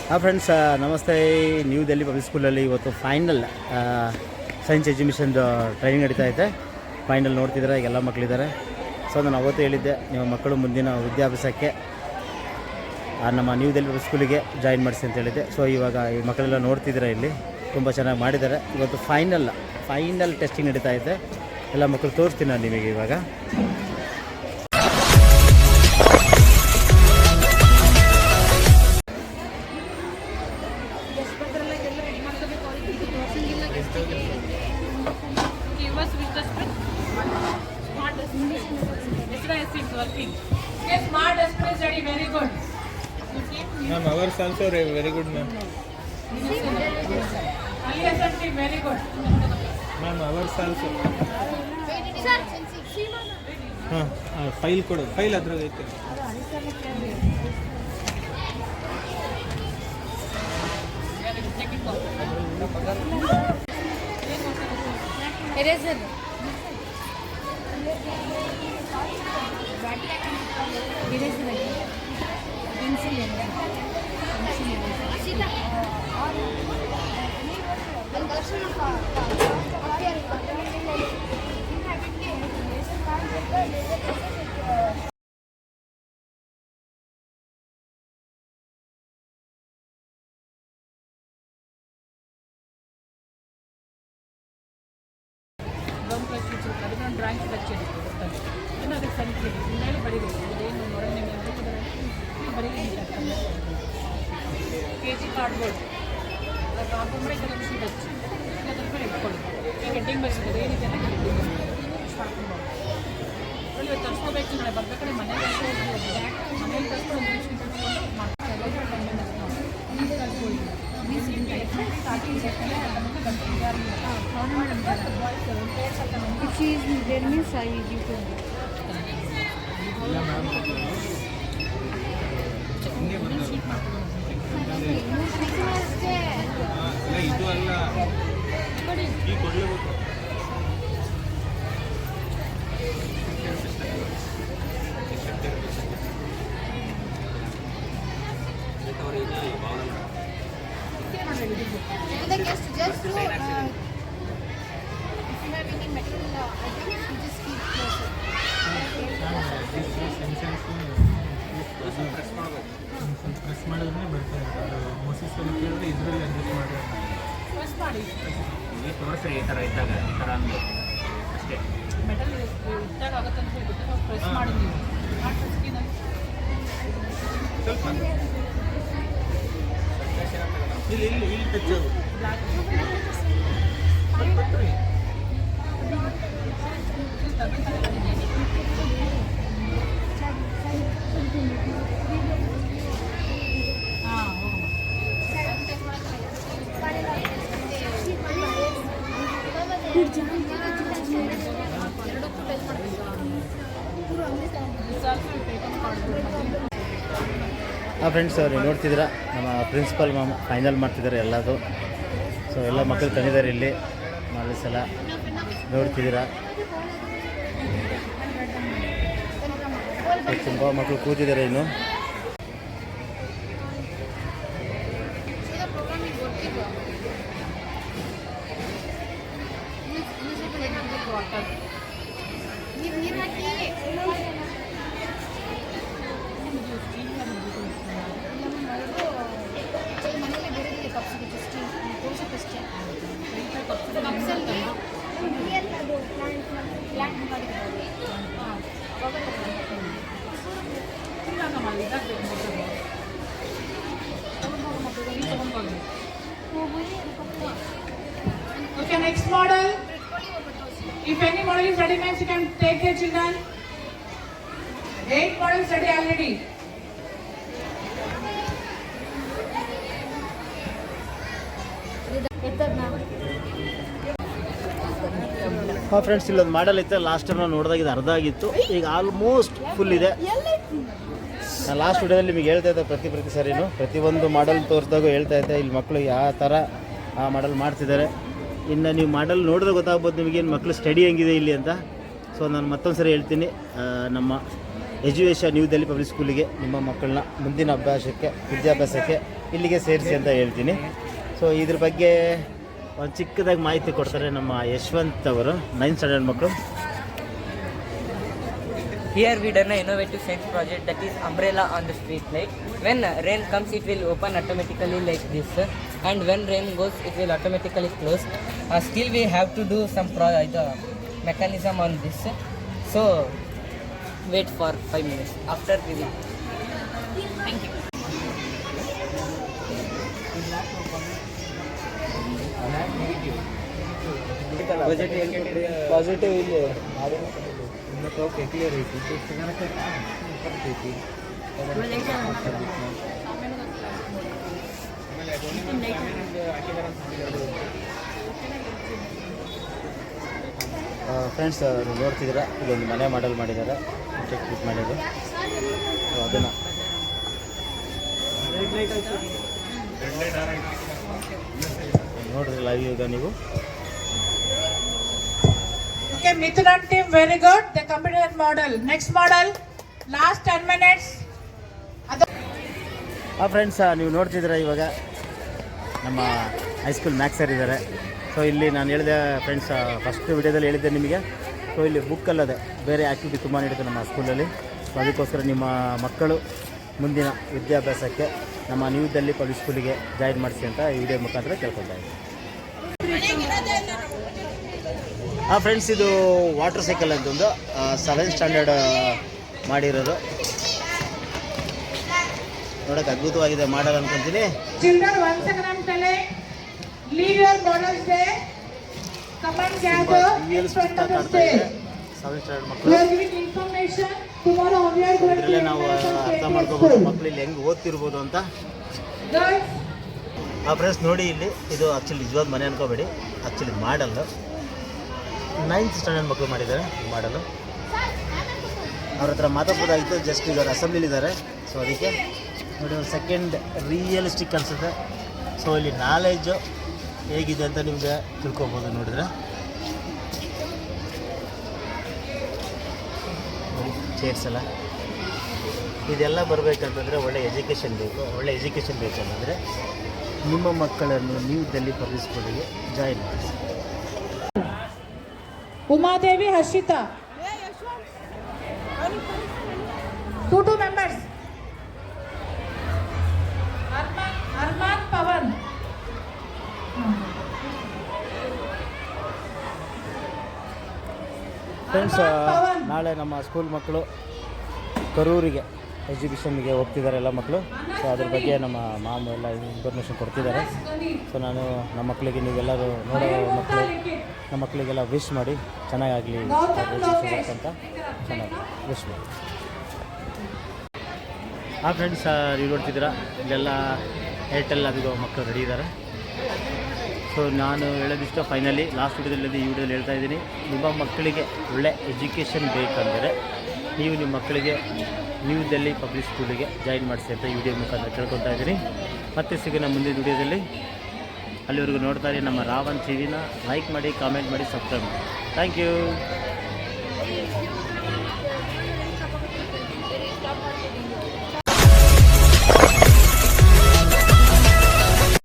ಹಾಂ ಫ್ರೆಂಡ್ಸ್, ನಮಸ್ತೆ. New Delhi public ಸ್ಕೂಲಲ್ಲಿ ಇವತ್ತು ಫೈನಲ್ ಸೈನ್ಸ್ ಎಜುಕೇಷನ್ದು ಟ್ರೈನಿಂಗ್ ನಡೀತಾ ಇದೆ. ಫೈನಲ್ ನೋಡ್ತಿದ್ದಾರೆ, ಈಗ ಎಲ್ಲ ಮಕ್ಕಳಿದ್ದಾರೆ. ಸೊ ನಾನು ಅವತ್ತು ಹೇಳಿದ್ದೆ, ನಿಮ್ಮ ಮಕ್ಕಳು ಮುಂದಿನ ವಿದ್ಯಾಭ್ಯಾಸಕ್ಕೆ ನಮ್ಮ ನ್ಯೂ ಡೆಲ್ಲಿ ಪಬ್ಲಿಕ್ ಸ್ಕೂಲಿಗೆ ಜಾಯಿನ್ ಮಾಡಿಸಿ ಅಂತ ಹೇಳಿದ್ದೆ. ಸೊ ಇವಾಗ ಈ ಮಕ್ಕಳೆಲ್ಲ ನೋಡ್ತಿದ್ದಾರೆ, ಇಲ್ಲಿ ತುಂಬ ಚೆನ್ನಾಗಿ ಮಾಡಿದ್ದಾರೆ. ಇವತ್ತು ಫೈನಲ್ ಟೆಸ್ಟಿಂಗ್ ನಡೀತಾ ಇದೆ. ಎಲ್ಲ ಮಕ್ಕಳು ತೋರಿಸ್ತೀನಿ ನಾನು ನಿಮಗೆ ಇವಾಗ. Smart display study very good. Ma'am, ours also very good, ma'am. ISMT very good. Ma'am, ours also. Sir, File kodu. File adrag ಐತೆ. eraser. ಡ್ರಾಯಿಂಗ್ ಬಚ್ಚಿ ಅದಕ್ಕೆ ಸರಿ ಮೇಲೆ ಬರೀಬೇಕು. ಏನು ನೋಡೋಣ ಬರೀ KG ಕಾರ್ಡ್ಬೋರ್ಡ್ ಕಾರ್ಡ್ಬೋರ್ಡ್ ಕೆಲವು ಶೀಟ್ ಹಚ್ಚಿ ಅದ್ರ ಮೇಲೆ ಇಟ್ಕೊಳ್ಳಿ. ಈಗ ಹೆಡ್ಡಿಂಗ್ ಬರೀತಿದೆ, ಏನಿದೆ ಅಂತ ಹೆಡ್ಡಿಂಗ್ ಮಾಡ್ಕೊಂಡು ಒಳ್ಳೆ ತರಿಸ್ಕೋಬೇಕು. ನಾಳೆ ಬರ್ಬೇಕಾದ್ರೆ ಮನೇಲಿ ಮನೇಲಿ ತರಿಸ್ಕೊಂಡು ಒಂದು ಶೀಟ್ ಹಚ್ಕೊಂಡು ಮಾಡ್ತಾರೆ. ಇದು ಅಲ್ಲ, ಈ ಕೊಡ್ಲೇಬೇಕು. Just if you have any metal items, you just keep closer. Press ಮಾಡಿದ್ರೆ ಬರ್ತಾ ಇರ್ತದೆ. ಮೋಸಿಸಲ್ಲಿ ಕೇಳಿದ್ರೆ ಇದರಲ್ಲಿ ಅಡ್ಜಸ್ಟ್ ಮಾಡಿ ಪ್ರೆಸ್ ಮಾಡಿ ತೋರಿಸ್ರಿ. ಈ ಥರ ಇದ್ದಾಗ ಈ ಥರ ಅಂದು ಅಷ್ಟೇ. ಮೆಟಲ್ ಇಟ್ಟಾಗ ಆಗುತ್ತೆ ಅಂತ ಹೇಳ್ಬಿಟ್ಟು ನಾವು ಪ್ರೆಸ್ ಮಾಡಿ ನೀವು ಆ ಟಚ್ಕಿನಲ್ಲಿ ಸ್ವಲ್ಪ ಇಲ್ಲಿ ಟಚ್ ಅದು ಬ್ಲ್ಯಾಕ್ ಹಾಂ ಫ್ರೆಂಡ್ಸ್, ನೀವು ನೋಡ್ತಿದ್ದೀರಾ, ನಮ್ಮ ಪ್ರಿನ್ಸಿಪಲ್ ಮ್ಯಾಮ್ ಫೈನಲ್ ಮಾಡ್ತಿದ್ದಾರೆ ಎಲ್ಲದು. ಸೊ ಎಲ್ಲ ಮಕ್ಕಳು ತಂದಿದ್ದಾರೆ ಇಲ್ಲಿ ನಾಳೆ ಸಲ ನೋಡ್ತಿದ್ದೀರಾ. ತುಂಬ ಮಕ್ಕಳು ಕೂತಿದ್ದಾರೆ ಇನ್ನು. Okay, next model. If any model is ready, means you can take your children. 8 models ready already. ಹಾಂ ಫ್ರೆಂಡ್ಸ್, ಇಲ್ಲೊಂದು ಮಾಡಲ್ ಇತ್ತು. ಲಾಸ್ಟ್ ಟೈಮ್ ನಾವು ನೋಡಿದಾಗ ಇದು ಅರ್ಧ ಆಗಿತ್ತು, ಈಗ ಆಲ್ಮೋಸ್ಟ್ ಫುಲ್ ಇದೆ. ನಾನು ಲಾಸ್ಟ್ ವಿಡಿಯೋದಲ್ಲಿ ನಿಮಗೆ ಹೇಳ್ತಾ ಇದ್ದೆ ಪ್ರತಿ ಸರಿನೂ ಪ್ರತಿಯೊಂದು ಮಾಡಲ್ ತೋರಿಸಿದಾಗ ಹೇಳ್ತಾ ಇದ್ದೆ ಇಲ್ಲಿ ಮಕ್ಕಳು ಯಾವ ಥರ ಆ ಮಾಡಲ್ ಮಾಡ್ತಿದ್ದಾರೆ. ಇನ್ನು ನೀವು ಮಾಡಲ್ ನೋಡಿದ್ರೆ ಗೊತ್ತಾಗ್ಬೋದು ನಿಮಗೇನು ಮಕ್ಕಳು ಸ್ಟಡಿ ಹೆಂಗಿದೆ ಇಲ್ಲಿ ಅಂತ. ಸೊ ನಾನು ಮತ್ತೊಂದು ಸರಿ ಹೇಳ್ತೀನಿ, ನಮ್ಮ ಎಜುಕೇಷನ್ ನ್ಯೂ ಡೆಲ್ಲಿ ಪಬ್ಲಿಕ್ ಸ್ಕೂಲಿಗೆ ನಿಮ್ಮ ಮಕ್ಕಳನ್ನ ಮುಂದಿನ ವಿದ್ಯಾಭ್ಯಾಸಕ್ಕೆ ಇಲ್ಲಿಗೆ ಸೇರಿಸಿ ಅಂತ ಹೇಳ್ತೀನಿ. ಸೊ ಇದ್ರ ಬಗ್ಗೆ ಒಂದು ಚಿಕ್ಕದಾಗಿ ಮಾಹಿತಿ ಕೊಡ್ತಾರೆ ನಮ್ಮ ಯಶವಂತ್ ಅವರು, 9th ಸ್ಟ್ಯಾಂಡರ್ಡ್ ಮಕ್ಕಳು. Here we done an innovative science project, that is umbrella on the street light. When rain comes, it will open automatically like this, and when rain goes, it will automatically close. Still we have to do some the mechanism on this. So wait for 5 minutes. After we will. Thank you. Positive ಇಲ್ಲಿ friends ನೋಡ್ತಿದ್ದೀರಾ, ಇದೊಂದು ಮನೆ model ಮಾಡಿದ್ದಾರೆ, technique ಮಾಡಿದ್ದು. So ಅದನ್ನು ನೋಡ್ರಿ live ಈಗ ನೀವು. Okay, Mithuran team, very good. They completed model. Next model, last 10 minutes. Friends ನೀವು ನೋಡ್ತಿದ್ದೀರಾ ಇವಾಗ ನಮ್ಮ ಹೈಸ್ಕೂಲ್ ಮ್ಯಾಥ್ಸ್ ಸರ್ ಇದ್ದಾರೆ. ಸೊ ಇಲ್ಲಿ ನಾನು ಹೇಳಿದೆ ಫ್ರೆಂಡ್ಸ್, ಫಸ್ಟ್ ವಿಡಿಯೋದಲ್ಲಿ ಹೇಳಿದ್ದೆ ನಿಮಗೆ. ಸೊ ಇಲ್ಲಿ ಬುಕ್ಕಲ್ಲದೆ ಬೇರೆ ಆ್ಯಕ್ಟಿವಿಟಿ ತುಂಬ ನಡೀತದೆ ನಮ್ಮ ಸ್ಕೂಲಲ್ಲಿ. ಸೊ ಅದಕ್ಕೋಸ್ಕರ ನಿಮ್ಮ ಮಕ್ಕಳು ಮುಂದಿನ ವಿದ್ಯಾಭ್ಯಾಸಕ್ಕೆ ನಮ್ಮ ನ್ಯೂ ದಿಲ್ಲಿ ಪಬ್ಲಿಕ್ ಸ್ಕೂಲಿಗೆ ಜಾಯಿನ್ ಮಾಡಿಸಿ ಅಂತ ಈ ವಿಡಿಯೋ ಮುಖಾಂತರ ಕೇಳ್ಕೊತಾ ಇದ್ದೀನಿ. ಫ್ರೆಂಡ್ಸ್, ಇದು ವಾಟರ್ ಸೈಕಲ್ ಅಂತ ಒಂದು 7th ಸ್ಟ್ಯಾಂಡರ್ಡ್ ಮಾಡಿರೋದು. ನೋಡೋಕೆ ಅದ್ಭುತವಾಗಿದೆ, ಮಾಡಲ್ ಅನ್ಕೊಂತೀನಿ. Children, once again I'm telling, leave your models there. Come and gather in front of the stage. 7th standard We ಮಕ್ಕಳು are giving information. Tomorrow we are going to ಇದರಲ್ಲೇ ನಾವು ಅರ್ಥ ಮಾಡ್ಕೋಬೋದು ಮಕ್ಕಳು ಇಲ್ಲಿ ಹೆಂಗೆ ಓದ್ತಿರ್ಬೋದು ಅಂತ. Girls, ಫ್ರೆಂಡ್ಸ್ ನೋಡಿ, ಇಲ್ಲಿ ಇದು ಆ್ಯಕ್ಚುಲಿ ನಿಜವಾದ ಮನೆ ಅನ್ಕೋಬೇಡಿ, ಆ್ಯಕ್ಚುಲಿ ಮಾಡಲ್ಲು 9th ಸ್ಟ್ಯಾಂಡರ್ಡ್ ಮಕ್ಕಳು ಮಾಡಿದ್ದಾರೆ ಮಾಡಲು. ಅವ್ರ ಹತ್ರ ಮಾತಾಡ್ಬೋದಾಗಿತ್ತು, ಜಸ್ಟ್ ಇದ್ದಾರೆ ಅಸೆಂಬ್ಲಿಲಿದ್ದಾರೆ. ಸೊ ಅದಕ್ಕೆ ನೋಡಿ, ಒಂದು ಸೆಕೆಂಡ್ ರಿಯಲಿಸ್ಟಿಕ್ ಅನಿಸುತ್ತೆ. ಸೊ ಇಲ್ಲಿ ನಾಲೆಡ್ಜು ಹೇಗಿದೆ ಅಂತ ನಿಮಗೆ ತಿಳ್ಕೊಬೋದು ನೋಡಿದ್ರೆ. ಚೇರ್ಸ್ ಎಲ್ಲ ಇದೆಲ್ಲ ಬರಬೇಕಂತಂದರೆ ಒಳ್ಳೆ ಎಜುಕೇಷನ್ ಬೇಕು. ಒಳ್ಳೆ ಎಜುಕೇಷನ್ ಬೇಕಂತಂದರೆ ನಿಮ್ಮ ಮಕ್ಕಳನ್ನು ನ್ಯೂ ದಿಲ್ಲಿ ಪಬ್ಲಿಕ್ ಸ್ಕೂಲಿಗೆ ಜಾಯಿನ್ ಮಾಡಿ. Umadevi Harshita. 2 members. Arman Pavan. Friends, ನಾಳೆ ನಮ್ಮ ಸ್ಕೂಲ್ ಮಕ್ಕಳು ಕರೂರಿಗೆ ಎಜುಕೇಷನ್ಗೆ ಹೋಗ್ತಿದ್ದಾರೆ ಎಲ್ಲ ಮಕ್ಕಳು. ಸೊ ಅದ್ರ ಬಗ್ಗೆ ನಮ್ಮ ಮಾಮ ಎಲ್ಲ ಇನ್ಫಾರ್ಮೇಷನ್ ಕೊಡ್ತಿದ್ದಾರೆ. ಸೊ ನಾನು ನಮ್ಮ ಮಕ್ಕಳಿಗೆ, ನೀವೆಲ್ಲರೂ ನೋಡೋ ಮಕ್ಕಳು, ನಮ್ಮ ಮಕ್ಕಳಿಗೆಲ್ಲ ವಿಶ್ ಮಾಡಿ ಚೆನ್ನಾಗಾಗಲಿ ಅಂತ ಚೆನ್ನಾಗಿ ವಿಶ್ ಮಾಡಿ. ಫ್ರೆಂಡ್ಸ್, ನೀವು ನೋಡ್ತಿದ್ದೀರಾ ಇಲ್ಲೆಲ್ಲ ಏರ್ಟೆಲ್ ಅದಿಗೋ ಮಕ್ಕಳು ರೆಡಿ ಇದ್ದಾರೆ. ಸೊ ನಾನು ಹೇಳೋದಿಷ್ಟ ಫೈನಲಿ ಲಾಸ್ಟ್ ವಿಡಿಯೋದಲ್ಲಿ ಈ ವಿಡಿಯೋದಲ್ಲಿ ಹೇಳ್ತಾ ಇದ್ದೀನಿ, ನಿಮ್ಮ ಮಕ್ಕಳಿಗೆ ಒಳ್ಳೆ ಎಜುಕೇಷನ್ ಬೇಕಂದರೆ ನೀವು ನಿಮ್ಮ ಮಕ್ಕಳಿಗೆ ನ್ಯೂ ದಿಲ್ಲಿ ಪಬ್ಲಿಕ್ ಸ್ಕೂಲಿಗೆ ಜಾಯಿನ್ ಮಾಡಿಸಿ ಅಂತ ಈ ವಿಡಿಯೋ ಮುಖಾಂತರ ಕೇಳ್ಕೊತಾ ಇದ್ದೀನಿ. ಮತ್ತೆ ಸಿಗೋಣ ಮುಂದಿನ ವಿಡಿಯೋದಲ್ಲಿ. ಅಲ್ಲಿವರೆಗೂ ನೋಡ್ತಾ ಇರಿ ನಮ್ಮ ರಾವಣ್ ಟಿವಿನ. ಲೈಕ್ ಮಾಡಿ, ಕಾಮೆಂಟ್ ಮಾಡಿ, ಸಬ್ಸ್ಕ್ರೈಬ್ ಮಾಡಿ. Thank you.